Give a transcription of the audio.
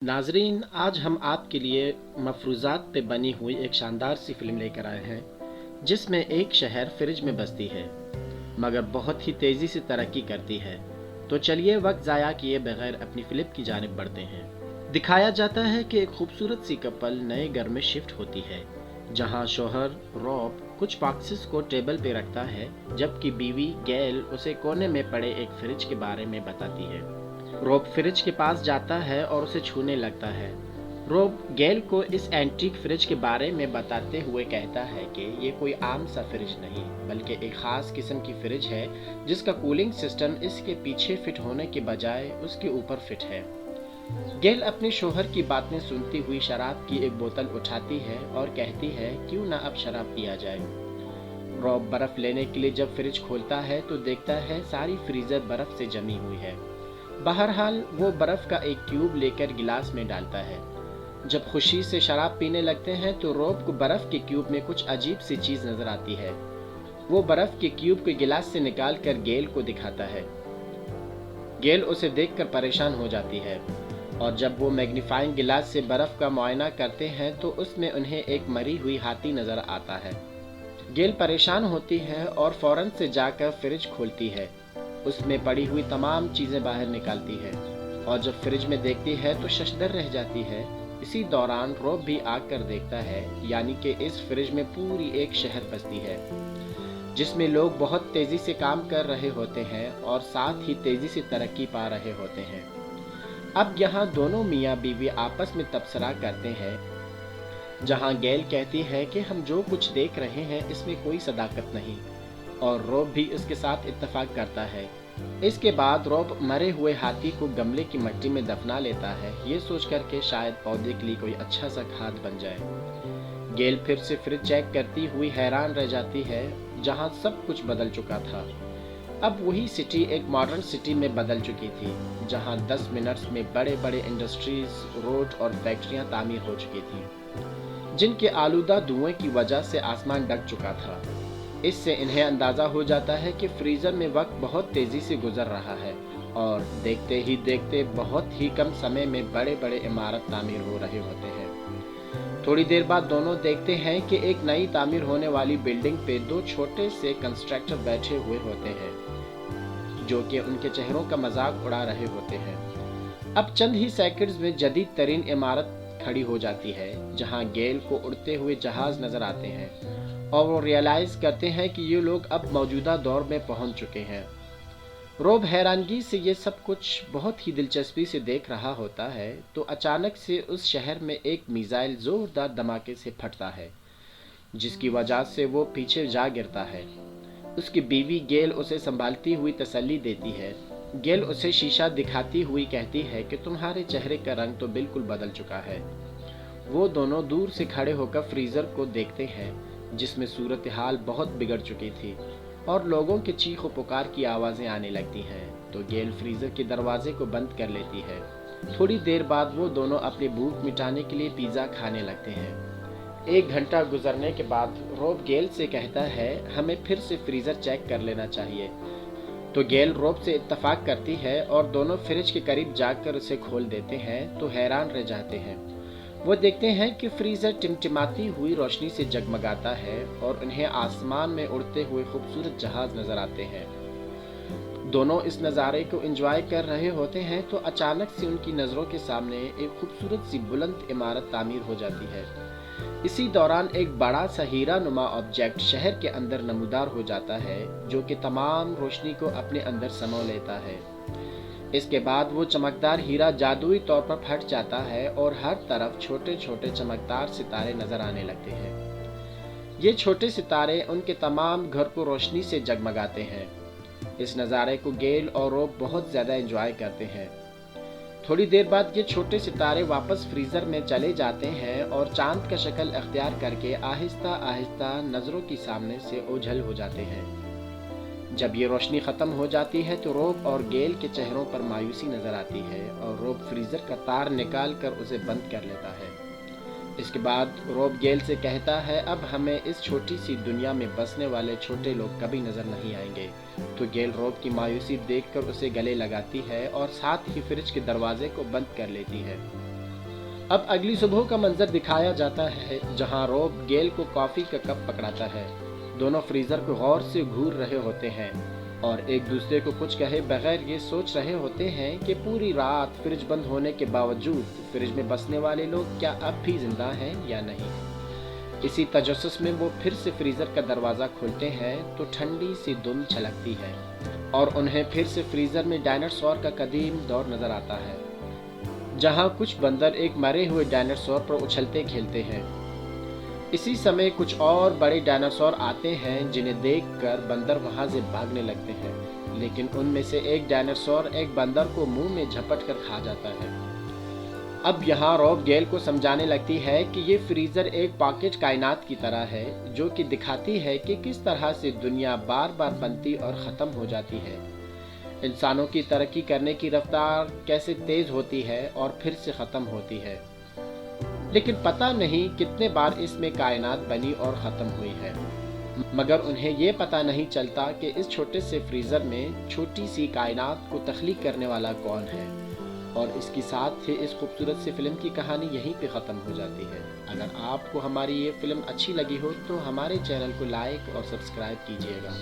नाजरीन, आज हम आपके लिए मफरूज़ात पे बनी हुई एक शानदार सी फिल्म लेकर आए हैं जिसमें एक शहर फ्रिज में बसती है मगर बहुत ही तेज़ी से तरक्की करती है। तो चलिए वक्त ज़ाया किए बगैर अपनी फिल्म की जानिब बढ़ते हैं। दिखाया जाता है कि एक खूबसूरत सी कपल नए घर में शिफ्ट होती है जहां शोहर रॉब कुछ बॉक्सेस को टेबल पे रखता है जबकि बीवी गैल उसे कोने में पड़े एक फ्रिज के बारे में बताती है। रॉब फ्रिज के पास जाता है और उसे छूने लगता है। रॉब गैल को इस एंटीक फ्रिज के बारे में बताते हुए कहता है कि ये कोई आम सा फ्रिज नहीं बल्कि एक ख़ास किस्म की फ्रिज है जिसका कूलिंग सिस्टम इसके पीछे फिट होने के बजाय उसके ऊपर फिट है। गैल अपने शोहर की बातें सुनती हुई शराब की एक बोतल उठाती है और कहती है क्यों ना अब शराब पिया जाए। रॉब बर्फ लेने के लिए जब फ्रिज खोलता है तो देखता है सारी फ्रीजर बर्फ से जमी हुई है। बहरहाल वो बर्फ का एक क्यूब लेकर गिलास में डालता है। जब खुशी से शराब पीने लगते हैं तो रॉब को बर्फ के क्यूब में कुछ अजीब सी चीज नजर आती है। वो बर्फ के क्यूब को गिलास से निकाल कर गेल को दिखाता है। गेल उसे देखकर परेशान हो जाती है और जब वो मैग्नीफाइंग गिलास से बर्फ का मुआयना करते हैं तो उसमें उन्हें एक मरी हुई हाथी नजर आता है। गेल परेशान होती है और फौरन से जाकर फ्रिज खोलती है। उसमें पड़ी हुई तमाम चीजें बाहर निकालती है और जब फ्रिज में देखती है तो शशदर रह जाती है। इसी दौरान रॉब भी आकर देखता है, यानी कि इस फ्रिज में पूरी एक शहर बसती है जिसमें लोग बहुत तेजी से काम कर रहे होते हैं और साथ ही तेजी से तरक्की पा रहे होते हैं। अब यहाँ दोनों मियाँ बीवी आपस में तबसरा करते हैं जहाँ गैल कहती है कि हम जो कुछ देख रहे हैं इसमें कोई सदाकत नहीं और रॉब भी इसके साथ इत्तेफाक करता है। इसके बाद रॉब मरे हुए हाथी को गमले की मिट्टी में दफना लेता है, ये सोचकर के शायद पौधे के लिए कोई अच्छा सा खाद बन जाए। गेल फिर से फ्रिज चेक करती हुई हैरान रह जाती है जहां सब कुछ बदल चुका था। अब वही सिटी एक मॉडर्न सिटी में बदल चुकी थी जहां 10 मिनट्स में बड़े बड़े इंडस्ट्रीज, रोड और फैक्ट्रियां तामीर हो चुकी थी जिनके आलूदा धुएं की वजह से आसमान ढक चुका था। इससे इन्हें अंदाजा हो जाता है कि फ्रीजर में वक्त बहुत तेजी से गुजर रहा है और देखते ही देखते बहुत ही कम समय में बड़े बड़े इमारत तामीर हो रहे होते हैं। थोड़ी देर बाद दोनों देखते हैं कि एक नई तामीर होने वाली बिल्डिंग पे दो छोटे से कंस्ट्रक्टर बैठे हुए होते हैं जो कि उनके चेहरों का मजाक उड़ा रहे होते हैं। अब चंद ही सेकंड्स में जदीद तरीन इमारत खड़ी हो जाती है जहां गेल को उड़ते हुए जहाज नजर आते हैं और वो रियलाइज करते हैं कि ये लोग अब मौजूदा दौर में पहुंच चुके हैं। रॉब हैरानगी से ये सब कुछ बहुत ही दिलचस्पी से देख रहा होता है तो अचानक से उस शहर में एक मिसाइल जोरदार धमाके से फटता है जिसकी वजह से वो पीछे जा गिरता है। उसकी बीवी गेल उसे संभालती हुई तसल्ली देती है। गेल उसे शीशा दिखाती हुई कहती है कि तुम्हारे चेहरे का रंग तो बिल्कुल बदल चुका है। वो दोनों दूर से खड़े होकर फ्रीजर को देखते हैं जिसमें सूरत हाल बहुत बिगड़ चुकी थी और लोगों के चीख और पुकार की आवाज़ें आने लगती हैं तो गेल फ्रीजर के दरवाजे को बंद कर लेती है। थोड़ी देर बाद वो दोनों अपनी भूख मिटाने के लिए पिज़्ज़ा खाने लगते हैं। 1 घंटा गुजरने के बाद रॉब गेल से कहता है हमें फिर से फ्रीजर चेक कर लेना चाहिए। तो गेल रॉब से इत्तेफाक करती है और दोनों फ्रिज के करीब जाकर उसे खोल देते हैं तो हैरान रह जाते हैं। वो देखते हैं कि फ्रीजर टिमटिमाती हुई रोशनी से जगमगाता है और उन्हें आसमान में उड़ते हुए खूबसूरत जहाज नजर आते हैं। दोनों इस नज़ारे को एंजॉय कर रहे होते हैं तो अचानक से उनकी नज़रों के सामने एक खूबसूरत सी बुलंद इमारत तामीर हो जाती है। इसी दौरान एक बड़ा सा हीरा नुमा ऑब्जेक्ट शहर के अंदर नमूदार हो जाता है जो कि तमाम रोशनी को अपने अंदर समो लेता है। इसके बाद वो चमकदार हीरा जादुई तौर पर फट जाता है और हर तरफ छोटे छोटे चमकदार सितारे नजर आने लगते हैं। ये छोटे सितारे उनके तमाम घर को रोशनी से जगमगाते हैं। इस नज़ारे को गेल और रॉब बहुत ज़्यादा एंजॉय करते हैं। थोड़ी देर बाद ये छोटे सितारे वापस फ्रीज़र में चले जाते हैं और चांद का शक्ल अख्तियार करके आहिस्ता आहिस्ता नज़रों की सामने से ओझल हो जाते हैं। जब ये रोशनी ख़त्म हो जाती है तो रॉब और गेल के चेहरों पर मायूसी नज़र आती है और रॉब फ्रीज़र का तार निकाल कर उसे बंद कर लेता है। इसके बाद रॉब गेल से कहता है अब हमें इस छोटी सी दुनिया में बसने वाले छोटे लोग कभी नज़र नहीं आएंगे। तो गेल रॉब की मायूसी देखकर उसे गले लगाती है और साथ ही फ्रिज के दरवाजे को बंद कर लेती है। अब अगली सुबह का मंजर दिखाया जाता है जहां रॉब गेल को कॉफी का कप पकड़ाता है। दोनों फ्रीजर को गौर से घूर रहे होते हैं और एक दूसरे को कुछ कहे बगैर ये सोच रहे होते हैं कि पूरी रात फ्रिज बंद होने के बावजूद फ्रिज में बसने वाले लोग क्या अब भी जिंदा हैं या नहीं। इसी तजस्सुस में वो फिर से फ्रीजर का दरवाज़ा खोलते हैं तो ठंडी सी धुंध छलकती है और उन्हें फिर से फ्रीजर में डायनासोर का कदीम दौर नजर आता है, जहां कुछ बंदर एक मरे हुए डायनासोर पर उछलते खेलते हैं। इसी समय कुछ और बड़े डायनासोर आते हैं जिन्हें देखकर बंदर वहां से भागने लगते हैं, लेकिन उनमें से एक डायनासोर एक बंदर को मुंह में झपट कर खा जाता है। अब यहाँ रॉब गेल को समझाने लगती है कि ये फ्रीजर एक पॉकेट कायनात की तरह है जो कि दिखाती है कि किस तरह से दुनिया बार बार बनती और ख़त्म हो जाती है। इंसानों की तरक्की करने की रफ्तार कैसे तेज़ होती है और फिर से ख़त्म होती है, लेकिन पता नहीं कितने बार इसमें कायनात बनी और ख़त्म हुई है, मगर उन्हें ये पता नहीं चलता कि इस छोटे से फ्रीज़र में छोटी सी कायनात को तख्लीक करने वाला कौन है। और इसके साथ ही इस खूबसूरत सी फिल्म की कहानी यहीं पे ख़त्म हो जाती है। अगर आपको हमारी ये फिल्म अच्छी लगी हो तो हमारे चैनल को लाइक और सब्सक्राइब कीजिएगा।